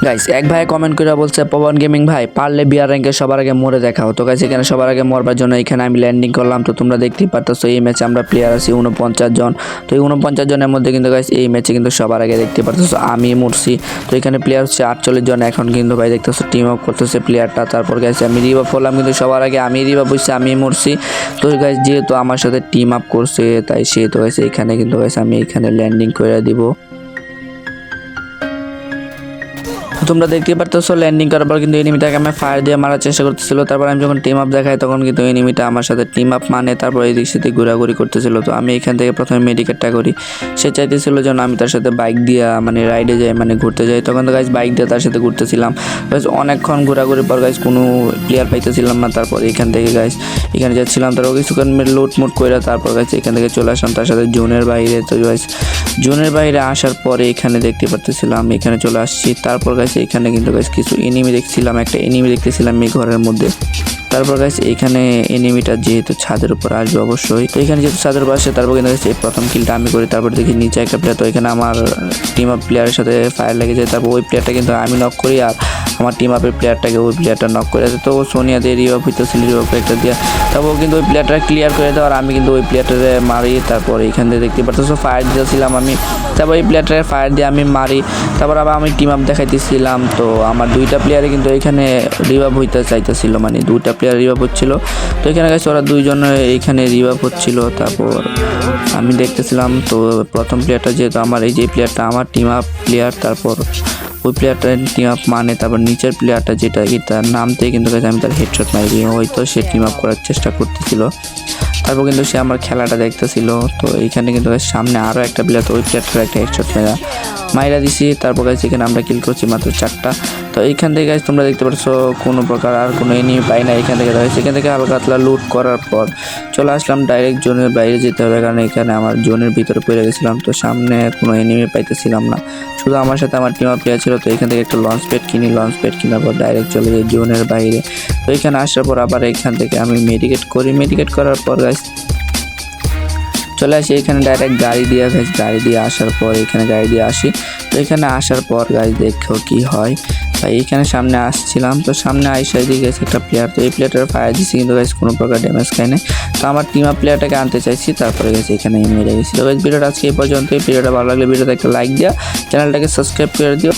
Guys এক ভাই comment করে বলছে পবন গেমিং ভাই পারলে বিয়ার র্যাঙ্কে সবার আগে মরে দেখাও। তো গাইস এখানে সবার আগে মরবার জন্য এখানে আমি ল্যান্ডিং করলাম। তো তোমরা দেখতেই পারতেছো এই ম্যাচে আমরা প্লেয়ার আছি 49 জন। তো এই 49 জনের মধ্যে কিন্তু গাইস এই ম্যাচে কিন্তু সবার আগে দেখতে পারতেছো আমি মরছি। তো এখানে প্লেয়ার হচ্ছে 48 জন। এখন কিন্তু ভাই দেখতেছো টিম আপ করতেছে প্লেয়ারটা। তারপর গাইস আমি রিভাইভ করলাম, কিন্তু সবার আগে আমি রিভাইভ হইছি, আমি মরছি। তো গাইস যেহেতু আমার সাথে টিম আপ করছে তাই সে তো গাইস এখানে কিন্তু গাইস আমি এখানে ল্যান্ডিং করে দিব। তোমরা দেখতে পারতেছো ল্যান্ডিং করার পর কিন্তু এনিমিটাকে আমি ফায়ার দিয়ে মারার চেষ্টা করতেছিল। তারপর আমি যখন টিম আপ দেখাই তখন কিন্তু এনিমিটা আমার সাথে টিম আপ মানে তারপর এই দিক সাথে ঘোরাঘুরি করতেছিল। তো আমি এখান থেকে প্রথমে মেডিকেটটা করি। সে চাইতেছিল যেন আমি তার সাথে বাইক দিয়া মানে রাইডে যাই, মানে ঘুরতে যাই। তখন তো গাইজ বাইক দিয়ে তার সাথে ঘুরতেছিলাম। গাইজ অনেকক্ষণ ঘোরাঘুরির পর গাইজ কোনো প্লেয়ার পাইতেছিলাম না। তারপর এখান থেকে গাইজ এখানে যাচ্ছিলাম, তারপর কিছুক্ষণ লুট মুট করে তারপর গাইজ এখান থেকে চলে আসলাম তার সাথে জোনের বাইরে। তো গাইজ জোনের বাইরে আসার পরে এখানে দেখতে পারতেছিলাম এখানে চলে আসছি। তারপর গাইজ এখানে কিন্তু গাইজ কিছু এনিমি দেখছিলাম, একটা এনিমি দেখতেছিলাম এই ঘরের মধ্যে। তারপর গাইজ এখানে এনিমিটা যেহেতু ছাদের উপর আসবে অবশ্যই, তো এখানে যেহেতু ছাদের উপর আসে তারপর কিন্তু এই প্রথম কিলটা আমি করি। তারপর দেখি নিচে একটা প্লেয়ার, তো এখানে আমার টিম আপ প্লেয়ারের সাথে ফায়ার লেগে যায়। তারপর ওই প্লেয়ারটা কিন্তু আমি নক করি আর আমার টিম আপের প্লেয়ারটাকে ওই প্লেয়ারটা নক করে আছে। তো সোনিয়া দিয়ে রিভাইভ হইতেছিল, রিভাইভ একটা দিয়ে তারপর কিন্তু ওই প্লেয়ারটা ক্লিয়ার করে দেওয়ার আমি কিন্তু ওই প্লেয়ারটারে মারি। তারপর এখান থেকে দেখতে পারতেছো ফায়ার দিয়েছিলাম আমি, তারপর এই প্লেয়ারটারে ফায়ার দিয়ে আমি মারি। তারপর আবার আমি টিম আপ দেখাইতেছিলাম। তো আমার দুইটা প্লেয়ারে কিন্তু এখানে রিভাইভ হইতে চাইতেছিল, মানে দুইটা প্লেয়ার রিভাইভ হচ্ছিল। তো এখানে গেছে ওরা দুইজন এইখানে রিভাইভ হচ্ছিল। তারপর আমি দেখতেছিলাম। তো প্রথম প্লেয়ারটা যেহেতু আমার, এই যে প্লেয়ারটা আমার টিম আপ প্লেয়ার, তারপর ওই প্লেয়ারটা টিম আপ মানে তারপর নিচের প্লেয়ারটা যেটা তার নামতে কিন্তু আমি তার হেডশট মারি, হয়তো সে টিম আপ করার চেষ্টা করতেছিল। তারপর কিন্তু সে আমার খেলাটা দেখতেছিল। তো এইখানে কিন্তু সামনে আরও একটা প্লেয়ার, তো ওই প্লেয়ারটার একটা হেডশট মাইরা দিছি। তারপর গাইস এখানে আমরা কিল করছি মাত্র 4টা। তো এইখান থেকে গাইস তোমরা দেখতে পাচ্ছ কোনো প্রকার আর কোনো এনিমি পাই না। এখান থেকে গাইস এখান থেকে হালকা হাতলা লুট করার পর চলে আসলাম ডাইরেক্ট জোনের বাইরে যেতে হবে, কারণ এখানে আমার জোনের ভিতরে পড়ে গেছিলাম। তো সামনে কোনো এনিমি পাইতেছিলাম না, শুধু আমার সাথে আমার টিম আপ প্লেয়ার ছিল। তো এখান থেকে একটা লঞ্চ প্যাড কিনি, লঞ্চ প্যাড কেনার পর ডাইরেক্ট চলে যাই জোনের বাইরে। তো এখানে আসার পর আবার এখান থেকে আমি মেডিকেট করি, মেডিকেট করার পর গাইস চলে আসি এখানে ডাইরেক্ট গাড়ি দিয়ে। গাড়ি দিয়ে আসার পর এখানে গাড়ি দিয়ে আসি। তো এখানে আসার পর গাড়ি দেখো কি হয়। ভাই এইখানে সামনে আসছিলাম, তো সামনে আইসা দিয়ে গেছে একটা প্লেয়ার। তো এই প্লেয়ারটার ফায়ার দিচ্ছি কিন্তু গাইস কোনো প্রকার ড্যামেজ খাই নাই। তো আমার টিম আপ প্লেয়ারটাকে আনতে চাইছি, তারপরে গেছে এখানে মেরে গেছি। তো গাইস ভিডিওটা আজকে এই পর্যন্ত। এই ভিডিওটা ভালো লাগলে ভিডিওতে একটা লাইক দেওয়া, চ্যানেলটাকে সাবস্ক্রাইব করে দিও।